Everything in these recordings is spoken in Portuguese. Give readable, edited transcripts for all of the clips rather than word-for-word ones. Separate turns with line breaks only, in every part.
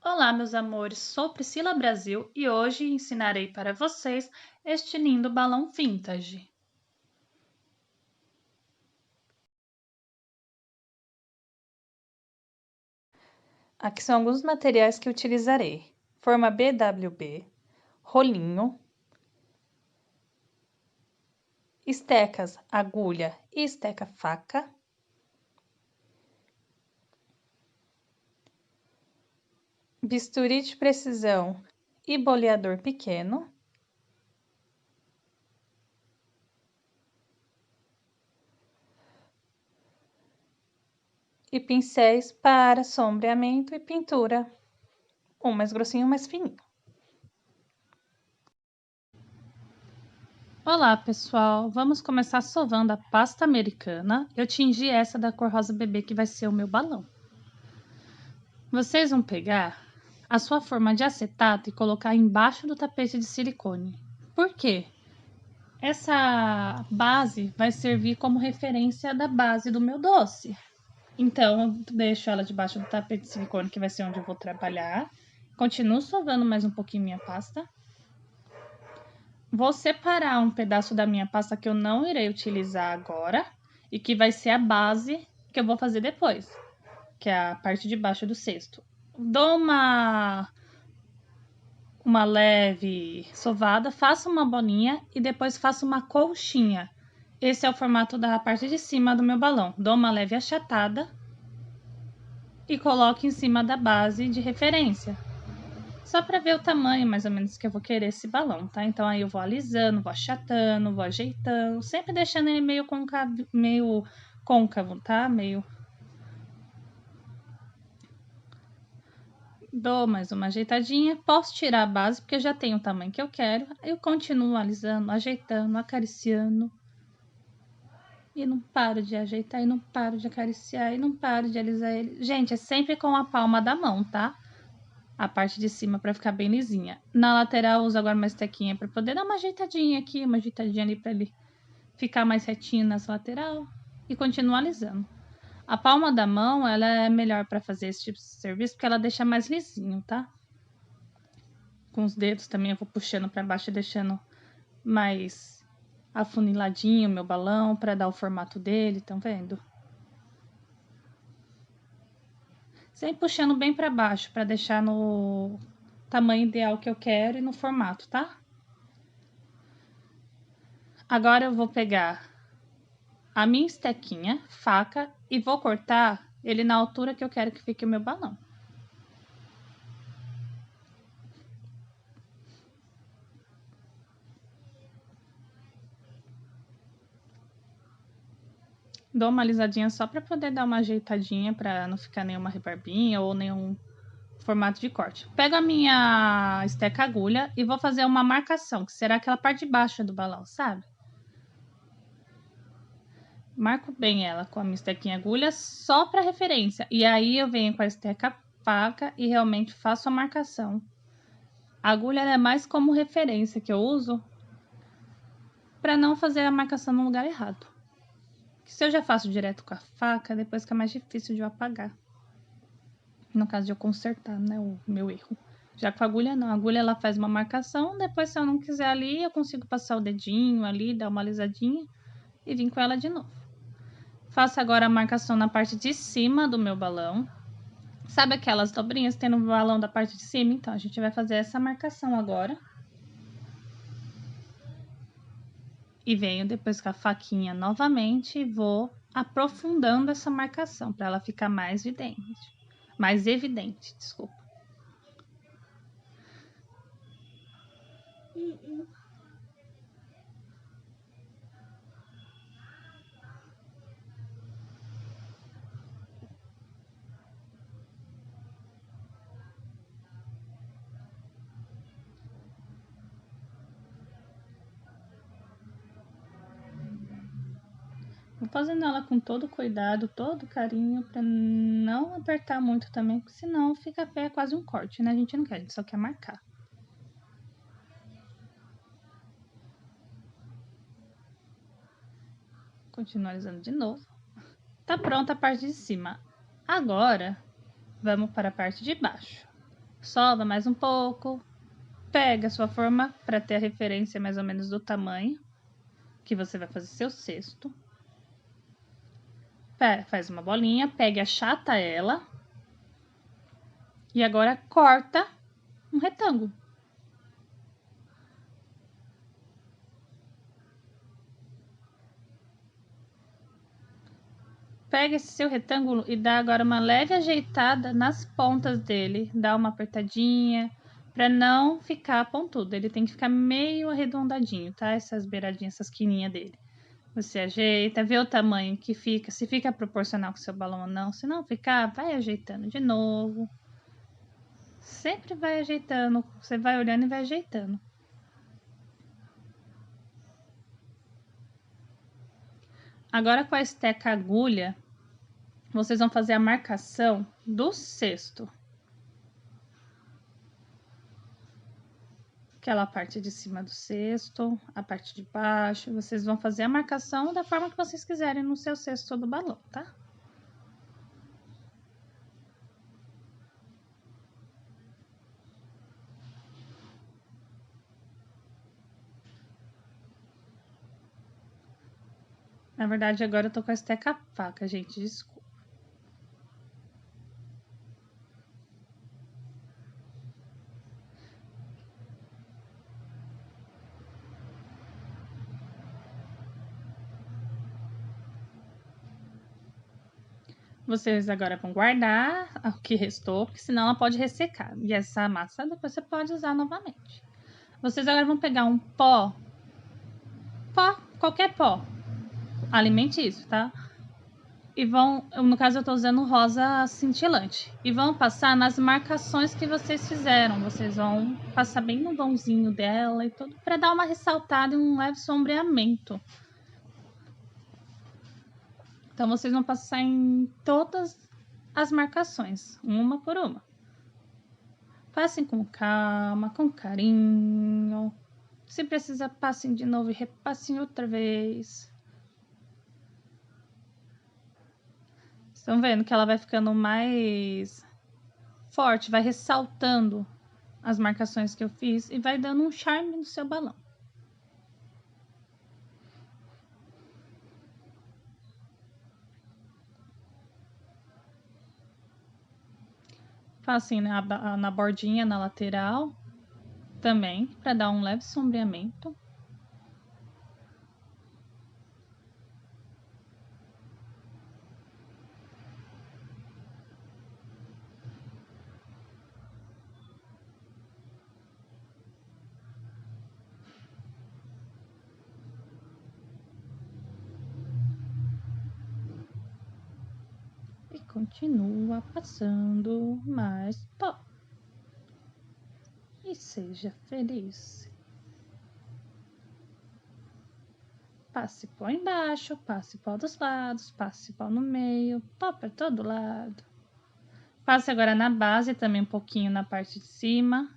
Olá, meus amores, sou Priscila Brasil e hoje ensinarei para vocês este lindo balão vintage. Aqui são alguns materiais que utilizarei: forma BWB, rolinho, estecas, agulha e esteca faca, bisturi de precisão e boleador pequeno, e pincéis para sombreamento e pintura, um mais grossinho e um mais fininho. Olá, pessoal! Vamos começar sovando a pasta americana. Eu tingi essa da cor rosa bebê, que vai ser o meu balão. Vocês vão pegar a sua forma de acetato e colocar embaixo do tapete de silicone. Por quê? Essa base vai servir como referência da base do meu doce. Então, eu deixo ela debaixo do tapete de silicone, que vai ser onde eu vou trabalhar. Continuo sovando mais um pouquinho minha pasta. Vou separar um pedaço da minha pasta que eu não irei utilizar agora e que vai ser a base que eu vou fazer depois, que é a parte de baixo do cesto. Dou uma leve sovada, faço uma bolinha e depois faço uma colchinha. Esse é o formato da parte de cima do meu balão. Dou uma leve achatada e coloco em cima da base de referência. Só para ver o tamanho, mais ou menos, que eu vou querer esse balão, tá? Então, aí eu vou alisando, vou achatando, vou ajeitando, sempre deixando ele meio côncavo, tá? Dou mais uma ajeitadinha, posso tirar a base, porque eu já tenho o tamanho que eu quero. Eu continuo alisando, ajeitando, acariciando. E não paro de ajeitar, e não paro de acariciar, e não paro de alisar ele. Gente, é sempre com a palma da mão, tá? A parte de cima para ficar bem lisinha. Na lateral, eu uso agora uma estequinha para poder dar uma ajeitadinha aqui, uma ajeitadinha ali para ele ficar mais retinho nessa lateral. E continuo alisando. A palma da mão, ela é melhor para fazer esse tipo de serviço, porque ela deixa mais lisinho, tá? Com os dedos também eu vou puxando para baixo e deixando mais afuniladinho o meu balão para dar o formato dele, estão vendo? Sempre puxando bem para baixo para deixar no tamanho ideal que eu quero e no formato, tá? Agora eu vou pegar a minha estequinha, faca, e vou cortar ele na altura que eu quero que fique o meu balão. Dou uma alisadinha só para poder dar uma ajeitadinha, para não ficar nenhuma rebarbinha ou nenhum formato de corte. Pego a minha esteca agulha e vou fazer uma marcação, que será aquela parte de baixo do balão, sabe? Marco bem ela com a minha estequinha agulha só para referência. E aí eu venho com a esteca faca e realmente faço a marcação. A agulha é mais como referência que eu uso para não fazer a marcação no lugar errado. Se eu já faço direto com a faca, depois fica mais difícil de eu apagar. No caso de eu consertar, né, o meu erro. Já com a agulha não, a agulha ela faz uma marcação, depois se eu não quiser ali, eu consigo passar o dedinho ali, dar uma alisadinha e vir com ela de novo. Faço agora a marcação na parte de cima do meu balão. Sabe aquelas dobrinhas que tem no balão da parte de cima? Então, a gente vai fazer essa marcação agora. E venho depois com a faquinha novamente e vou aprofundando essa marcação para ela ficar mais evidente, desculpa. Vou fazendo ela com todo cuidado, todo carinho, para não apertar muito também, porque senão fica a pé quase um corte, né? A gente não quer, a gente só quer marcar. Continuo alisando de novo. Tá pronta a parte de cima. Agora, vamos para a parte de baixo. Sova mais um pouco. Pega a sua forma para ter a referência mais ou menos do tamanho que você vai fazer seu cesto. Faz uma bolinha, pega, achata ela. E agora corta um retângulo. Pega esse seu retângulo e dá agora uma leve ajeitada nas pontas dele. Dá uma apertadinha para não ficar pontudo. Ele tem que ficar meio arredondadinho, tá? Essas beiradinhas, essas quininhas dele. Você ajeita, vê o tamanho que fica, se fica proporcional com o seu balão ou não. Se não ficar, vai ajeitando de novo. Sempre vai ajeitando, você vai olhando e vai ajeitando. Agora com a esteca agulha, vocês vão fazer a marcação do cesto. Aquela parte de cima do cesto, a parte de baixo, vocês vão fazer a marcação da forma que vocês quiserem no seu cesto do balão, tá? Na verdade, agora eu tô com a esteca faca, gente, desculpa. Vocês agora vão guardar o que restou, porque senão ela pode ressecar. E essa massa depois você pode usar novamente. Vocês agora vão pegar um pó, qualquer pó alimentício, tá? E vão, no caso eu tô usando rosa cintilante. E vão passar nas marcações que vocês fizeram. Vocês vão passar bem no vãozinho dela e tudo, para dar uma ressaltada e um leve sombreamento. Então, vocês vão passar em todas as marcações, uma por uma. Passem com calma, com carinho. Se precisar, passem de novo e repassem outra vez. Estão vendo que ela vai ficando mais forte, vai ressaltando as marcações que eu fiz e vai dando um charme no seu balão. Passem na bordinha, na lateral, também, para dar um leve sombreamento. E continua passando mais pó. E seja feliz. Passe pó embaixo, passe pó dos lados, passe pó no meio, pó para todo lado. Passe agora na base, também um pouquinho na parte de cima.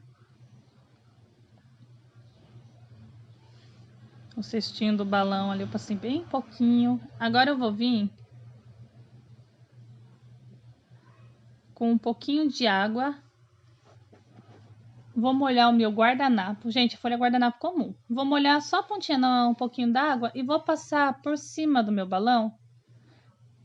O cestinho do balão ali eu passei bem pouquinho. Agora eu vou vir com um pouquinho de água. Vou molhar o meu guardanapo. Gente, folha guardanapo comum. Vou molhar só a pontinha, um pouquinho d'água e vou passar por cima do meu balão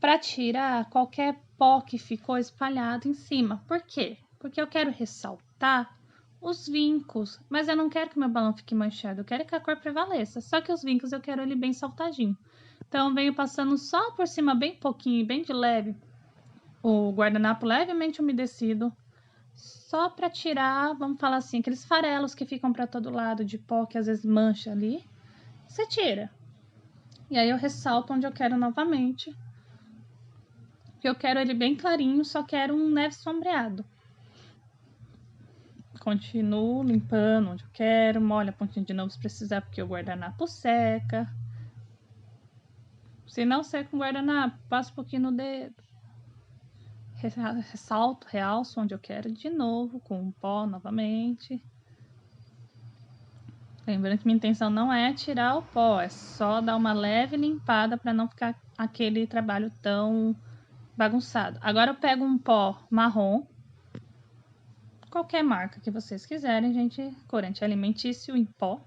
para tirar qualquer pó que ficou espalhado em cima. Por quê? Porque eu quero ressaltar os vincos, mas eu não quero que meu balão fique manchado, eu quero que a cor prevaleça. Só que os vincos eu quero ele bem saltadinho. Então, eu venho passando só por cima bem pouquinho, bem de leve, o guardanapo levemente umedecido, só para tirar, vamos falar assim, aqueles farelos que ficam para todo lado de pó, que às vezes mancha ali, você tira. E aí eu ressalto onde eu quero novamente. Eu quero ele bem clarinho, só quero um leve sombreado. Continuo limpando onde eu quero, molho a pontinha de novo se precisar, porque o guardanapo seca. Se não seca com guardanapo, passo um pouquinho no dedo. Ressalto, realço onde eu quero de novo, com um pó novamente. Lembrando que minha intenção não é tirar o pó, é só dar uma leve limpada para não ficar aquele trabalho tão bagunçado. Agora eu pego um pó marrom, qualquer marca que vocês quiserem, gente, corante alimentício em pó.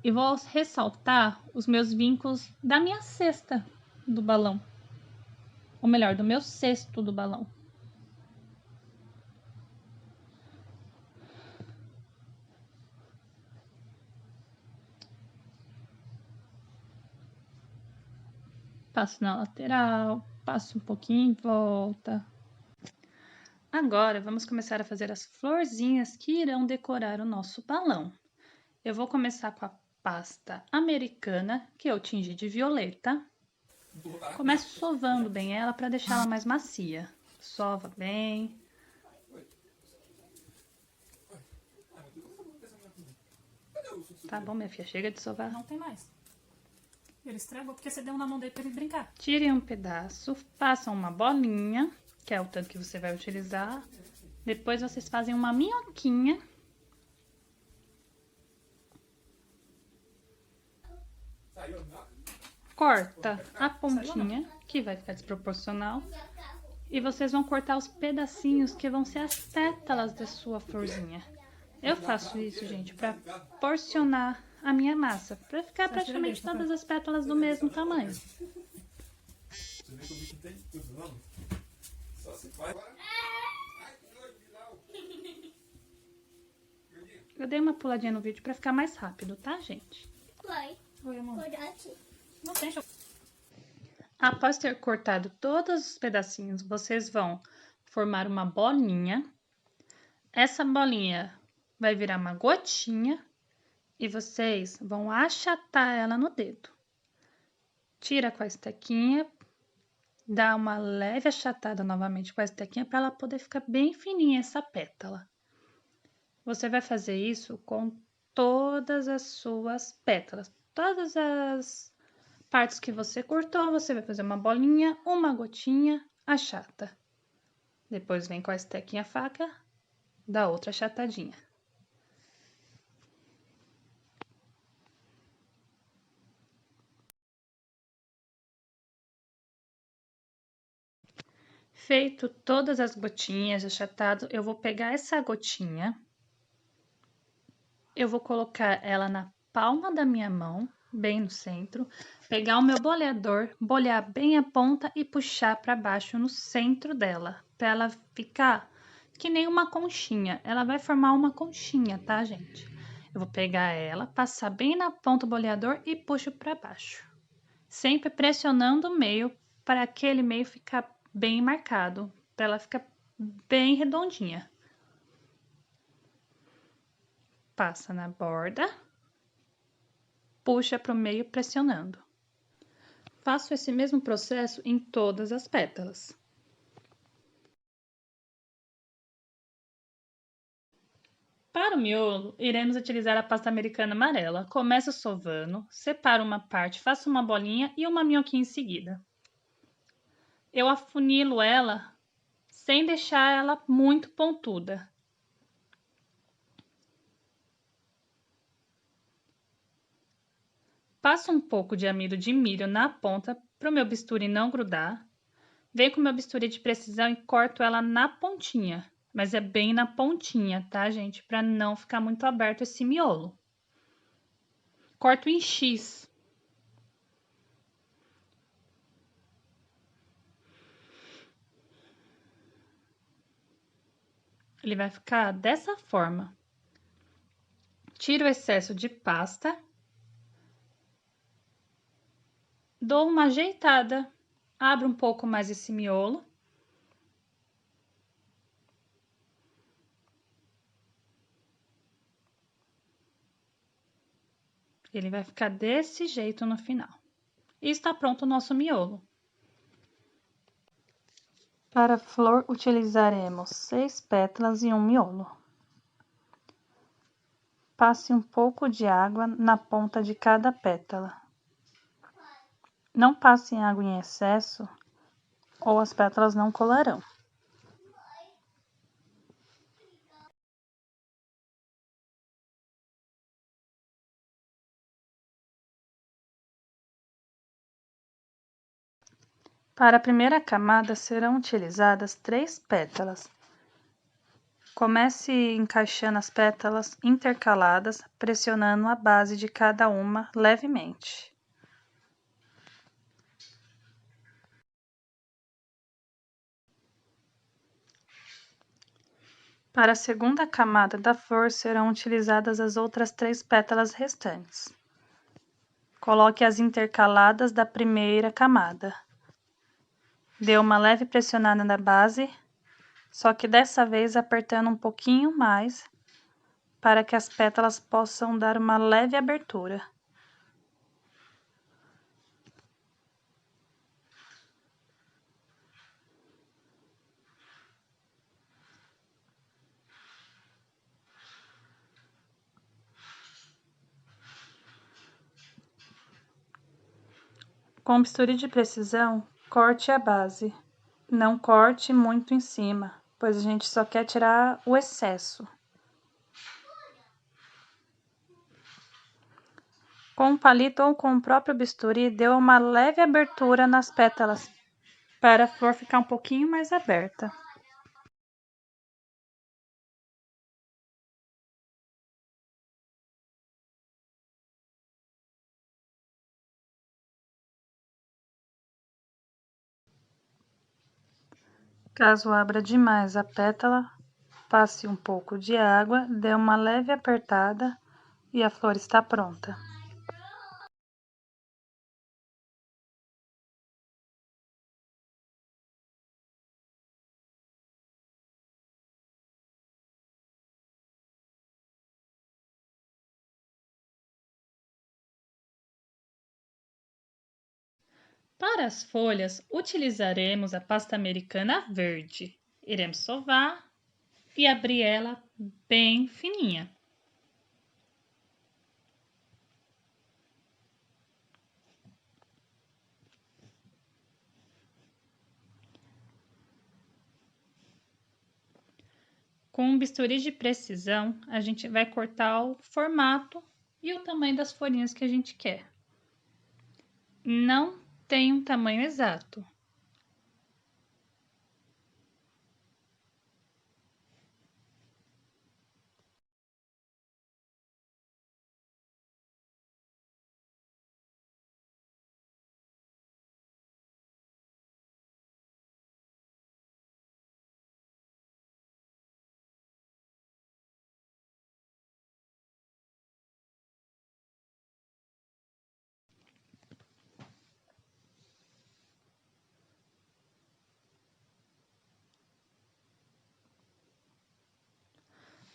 E vou ressaltar os meus vincos da minha cesta do balão. Ou melhor, do meu cesto do balão. Passo na lateral, passo um pouquinho em volta. Agora, vamos começar a fazer as florzinhas que irão decorar o nosso balão. Eu vou começar com a pasta americana, que eu tingi de violeta. Começo sovando bem ela para deixá-la mais macia. Sova bem. Tá bom, minha filha, chega de sovar.
Não tem mais. Ele estragou porque você deu na mão dele pra ele brincar.
Tire um pedaço, façam uma bolinha, que é o tanto que você vai utilizar. Depois vocês fazem uma minhoquinha. Corta a pontinha, que vai ficar desproporcional. E vocês vão cortar os pedacinhos que vão ser as pétalas da sua florzinha. Eu faço isso, gente, para porcionar a minha massa, para ficar praticamente todas as pétalas do mesmo tamanho. Eu dei uma puladinha no vídeo para ficar mais rápido, tá, gente?
Oi, amor. Não tem chocolate.
Após ter cortado todos os pedacinhos, vocês vão formar uma bolinha. Essa bolinha vai virar uma gotinha e vocês vão achatar ela no dedo. Tira com a estequinha, dá uma leve achatada novamente com a estequinha para ela poder ficar bem fininha essa pétala. Você vai fazer isso com todas as suas pétalas, todas as partes que você cortou, você vai fazer uma bolinha, uma gotinha, achata. Depois vem com a estequinha faca, dá outra achatadinha. Feito todas as gotinhas achatado, eu vou pegar essa gotinha, eu vou colocar ela na palma da minha mão, bem no centro, pegar o meu boleador, bolear bem a ponta e puxar para baixo no centro dela, para ela ficar que nem uma conchinha. Ela vai formar uma conchinha, tá, gente? Eu vou pegar ela, passar bem na ponta do boleador e puxo para baixo. Sempre pressionando o meio para aquele meio ficar bem marcado, para ela ficar bem redondinha. Passa na borda, puxa para o meio pressionando. Faço esse mesmo processo em todas as pétalas. Para o miolo, iremos utilizar a pasta americana amarela. Começo sovando, separo uma parte, faço uma bolinha e uma minhoquinha em seguida. Eu afunilo ela sem deixar ela muito pontuda. Passo um pouco de amido de milho na ponta para o meu bisturi não grudar. Venho com o meu bisturi de precisão e corto ela na pontinha. Mas é bem na pontinha, tá, gente? Para não ficar muito aberto esse miolo. Corto em X. Ele vai ficar dessa forma. Tiro o excesso de pasta. Dou uma ajeitada. Abro um pouco mais esse miolo. Ele vai ficar desse jeito no final. E está pronto o nosso miolo. Para a flor, utilizaremos 6 pétalas e um miolo. Passe um pouco de água na ponta de cada pétala. Não passe água em excesso ou as pétalas não colarão. Para a primeira camada serão utilizadas 3 pétalas. Comece encaixando as pétalas intercaladas, pressionando a base de cada uma levemente. Para a segunda camada da flor serão utilizadas as outras 3 pétalas restantes. Coloque as intercaladas da primeira camada. Dê uma leve pressionada na base, só que dessa vez apertando um pouquinho mais, para que as pétalas possam dar uma leve abertura. Com bisturi de precisão, corte a base. Não corte muito em cima, pois a gente só quer tirar o excesso. Com um palito ou com o próprio bisturi, dê uma leve abertura nas pétalas, para a flor ficar um pouquinho mais aberta. Caso abra demais a pétala, passe um pouco de água, dê uma leve apertada e a flor está pronta.
Para as folhas, utilizaremos a pasta americana verde. Iremos sovar e abrir ela bem fininha. Com um bisturi de precisão, a gente vai cortar o formato e o tamanho das folhinhas que a gente quer. Não tem um tamanho exato.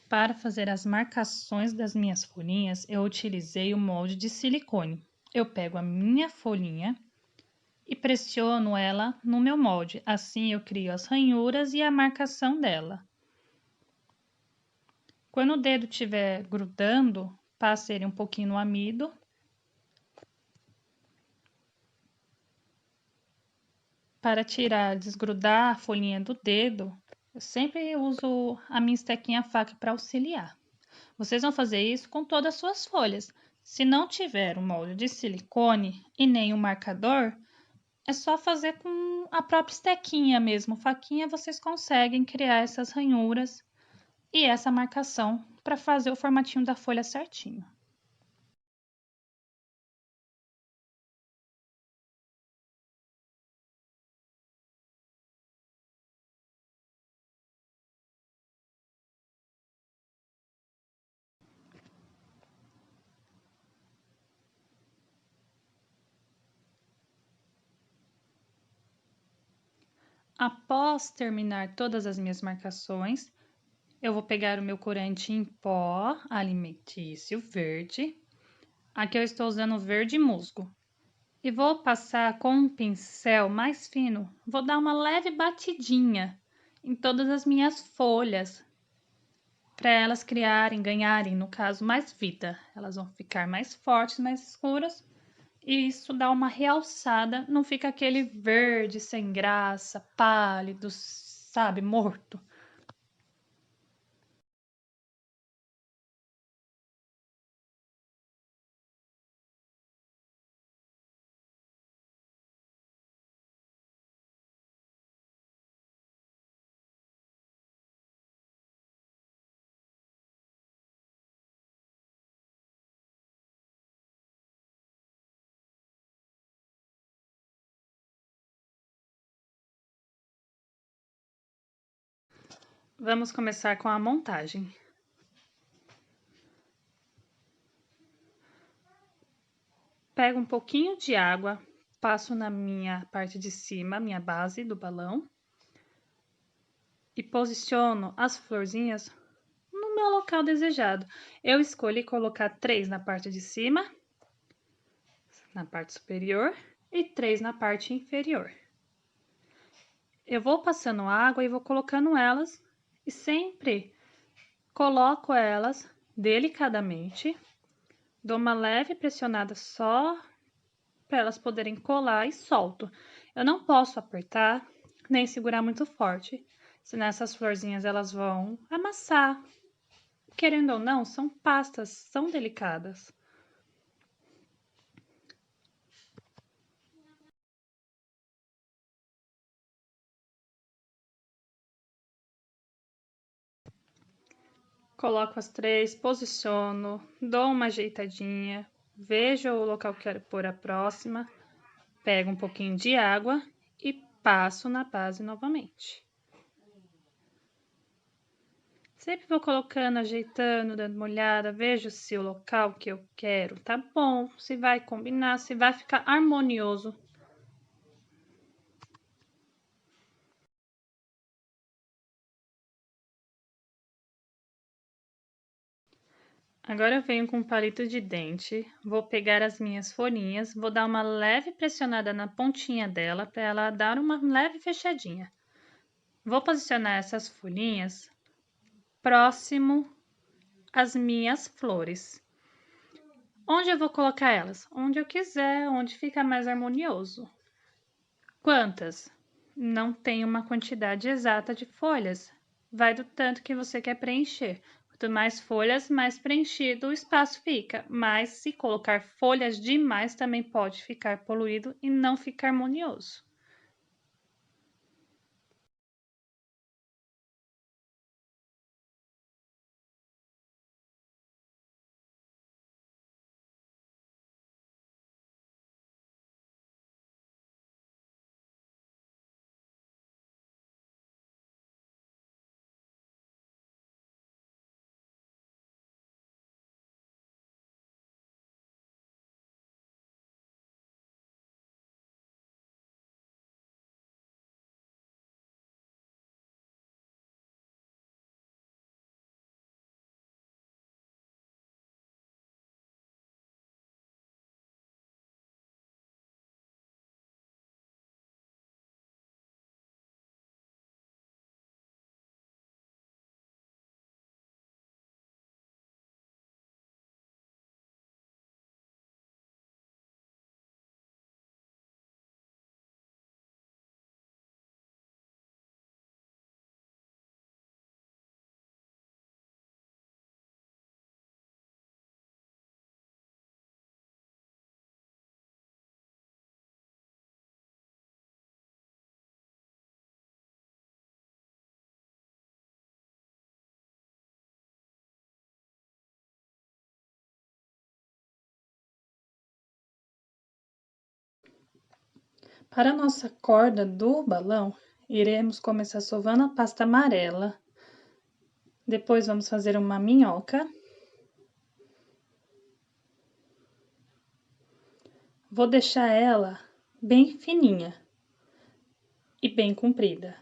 Para fazer as marcações das minhas folhinhas, eu utilizei o molde de silicone. Eu pego a minha folhinha e pressiono ela no meu molde. Assim eu crio as ranhuras e a marcação dela. Quando o dedo estiver grudando, passe ele um pouquinho no amido. Para tirar, desgrudar a folhinha do dedo, eu sempre uso a minha estequinha faca para auxiliar. Vocês vão fazer isso com todas as suas folhas. Se não tiver um molde de silicone e nem um marcador, é só fazer com a própria estequinha mesmo, faquinha, vocês conseguem criar essas ranhuras e essa marcação para fazer o formatinho da folha certinho. Após terminar todas as minhas marcações, eu vou pegar o meu corante em pó alimentício verde. Aqui eu estou usando verde musgo. E vou passar com um pincel mais fino. Vou dar uma leve batidinha em todas as minhas folhas, para elas criarem, ganharem, no caso, mais vida. Elas vão ficar mais fortes, mais escuras. E isso dá uma realçada, não fica aquele verde sem graça, pálido, sabe, morto. Vamos começar com a montagem. Pego um pouquinho de água, passo na minha parte de cima, minha base do balão, e posiciono as florzinhas no meu local desejado. Eu escolhi colocar 3 na parte de cima, na parte superior, e 3 na parte inferior. Eu vou passando água e vou colocando elas, e sempre coloco elas delicadamente, dou uma leve pressionada só para elas poderem colar e solto. Eu não posso apertar nem segurar muito forte, senão essas florzinhas elas vão amassar. Querendo ou não, são pastas, são delicadas. Coloco as 3, posiciono, dou uma ajeitadinha, vejo o local que quero pôr a próxima, pego um pouquinho de água e passo na base novamente. Sempre vou colocando, ajeitando, dando uma olhada, vejo se o local que eu quero tá bom, se vai combinar, se vai ficar harmonioso. Agora eu venho com um palito de dente, vou pegar as minhas folhinhas, vou dar uma leve pressionada na pontinha dela para ela dar uma leve fechadinha. Vou posicionar essas folhinhas próximo às minhas flores. Onde eu vou colocar elas? Onde eu quiser, onde fica mais harmonioso. Quantas? Não tem uma quantidade exata de folhas. Vai do tanto que você quer preencher. Quanto mais folhas, mais preenchido o espaço fica. Mas se colocar folhas demais, também pode ficar poluído e não ficar harmonioso. Para a nossa corda do balão, iremos começar sovando a pasta amarela. Depois vamos fazer uma minhoca. Vou deixar ela bem fininha e bem comprida.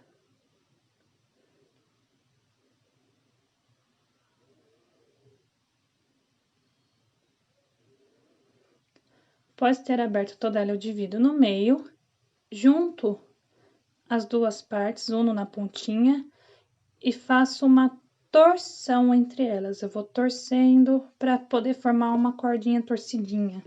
Após ter aberto toda ela, eu divido no meio, junto as duas partes, uno na pontinha e faço uma torção entre elas. Eu vou torcendo para poder formar uma cordinha torcidinha.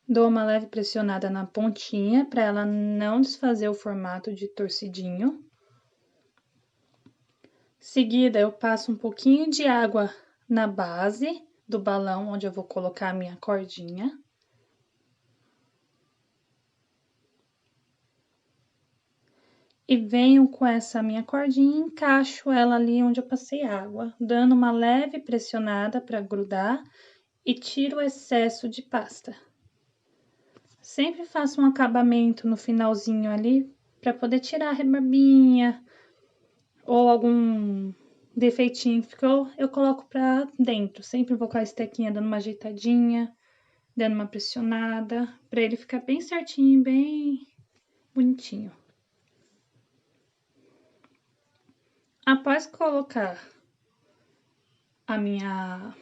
Dou uma leve pressionada na pontinha para ela não desfazer o formato de torcidinho. Seguida, eu passo um pouquinho de água na base do balão, onde eu vou colocar a minha cordinha. E venho com essa minha cordinha e encaixo ela ali onde eu passei água, dando uma leve pressionada para grudar e tiro o excesso de pasta.
Sempre faço um acabamento no finalzinho ali para poder tirar a rebarbinha ou algum defeitinho que ficou, eu coloco para dentro. Sempre vou com a estequinha dando uma ajeitadinha, dando uma pressionada, para ele ficar bem certinho, bem bonitinho. Após colocar a minha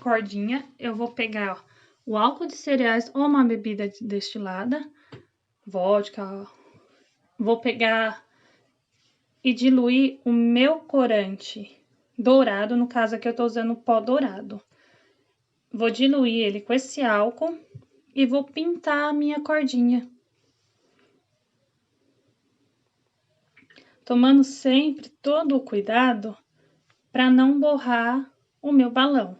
cordinha, eu vou pegar o álcool de cereais ou uma bebida destilada, vodka. Vou pegar e diluir o meu corante dourado, no caso aqui eu tô usando pó dourado. Vou diluir ele com esse álcool e vou pintar a minha cordinha. Tomando sempre todo o cuidado para não borrar o meu balão.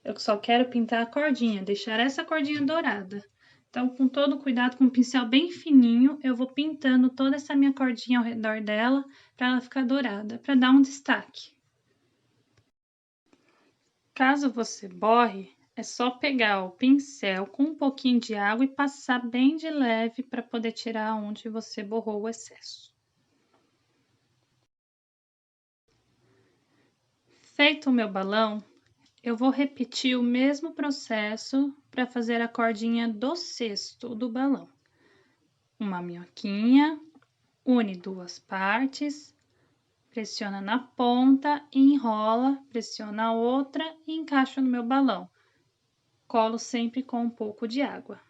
Eu só quero pintar a cordinha, deixar essa cordinha dourada. Então, com todo cuidado, com um pincel bem fininho, eu vou pintando toda essa minha cordinha ao redor dela para ela ficar dourada, para dar um destaque. Caso você borre, é só pegar o pincel com um pouquinho de água e passar bem de leve para poder tirar onde você borrou o excesso. Feito o meu balão, eu vou repetir o mesmo processo para fazer a cordinha do cesto do balão. Uma minhoquinha, une duas partes, pressiona na ponta, enrola, pressiona a outra e encaixa no meu balão. Colo sempre com um pouco de água.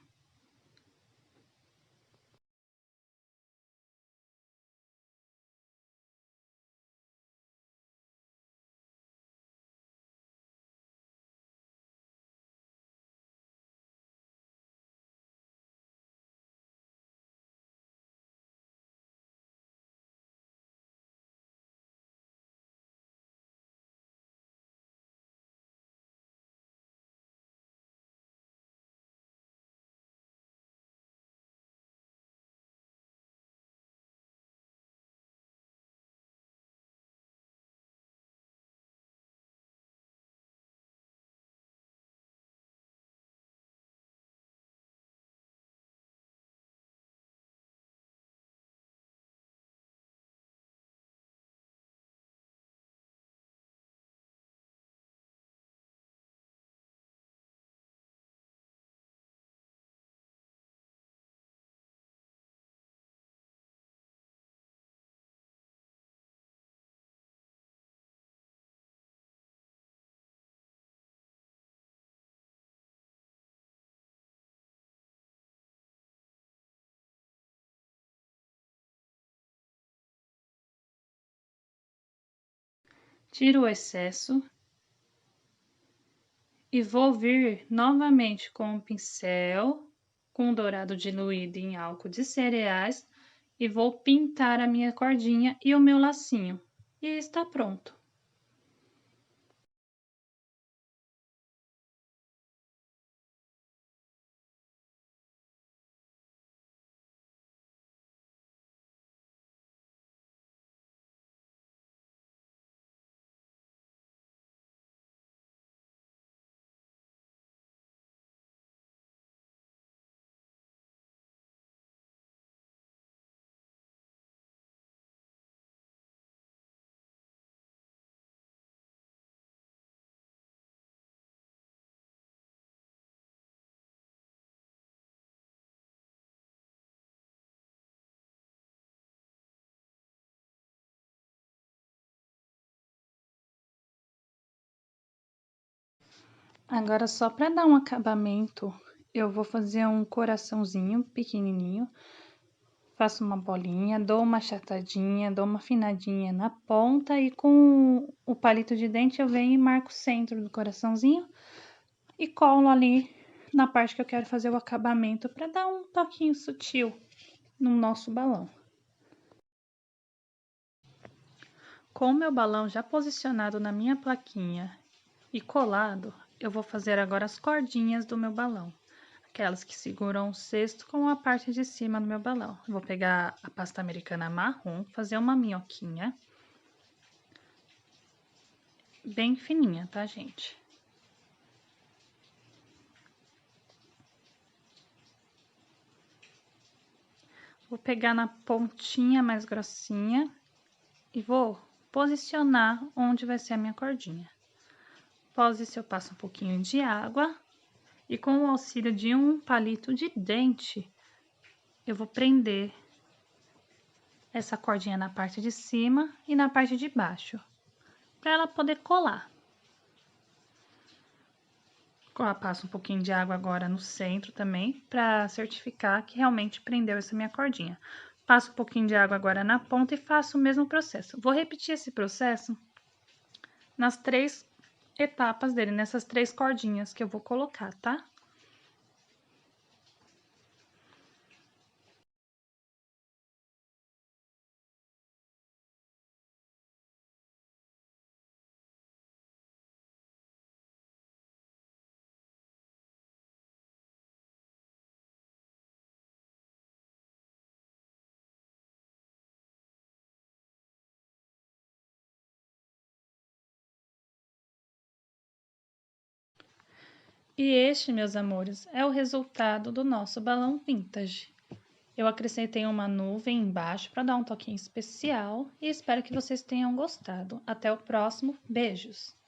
Tiro o excesso e vou vir novamente com o pincel, com dourado diluído em álcool de cereais e vou pintar a minha cordinha e o meu lacinho. E está pronto. Agora, só para dar um acabamento, eu vou fazer um coraçãozinho pequenininho. Faço uma bolinha, dou uma achatadinha, dou uma afinadinha na ponta e com o palito de dente eu venho e marco o centro do coraçãozinho e colo ali na parte que eu quero fazer o acabamento para dar um toquinho sutil no nosso balão. Com o meu balão já posicionado na minha plaquinha e colado, eu vou fazer agora as cordinhas do meu balão. Aquelas que seguram o cesto com a parte de cima do meu balão. Eu vou pegar a pasta americana marrom, fazer uma minhoquinha. Bem fininha, tá, gente?
Vou pegar na pontinha mais grossinha e vou posicionar onde vai ser a minha cordinha. Após isso, eu passo um pouquinho de água e com o auxílio de um palito de dente, eu vou prender essa cordinha na parte de cima e na parte de baixo, para ela poder colar. Eu passo um pouquinho de água agora no centro também, para certificar que realmente prendeu essa minha cordinha. Passo um pouquinho de água agora na ponta e faço o mesmo processo. Vou repetir esse processo nas 3 etapas dele, nessas 3 cordinhas que eu vou colocar, tá? E este, meus amores, é o resultado do nosso balão vintage. Eu acrescentei uma nuvem embaixo para dar um toquinho especial e espero que vocês tenham gostado. Até o próximo, beijos!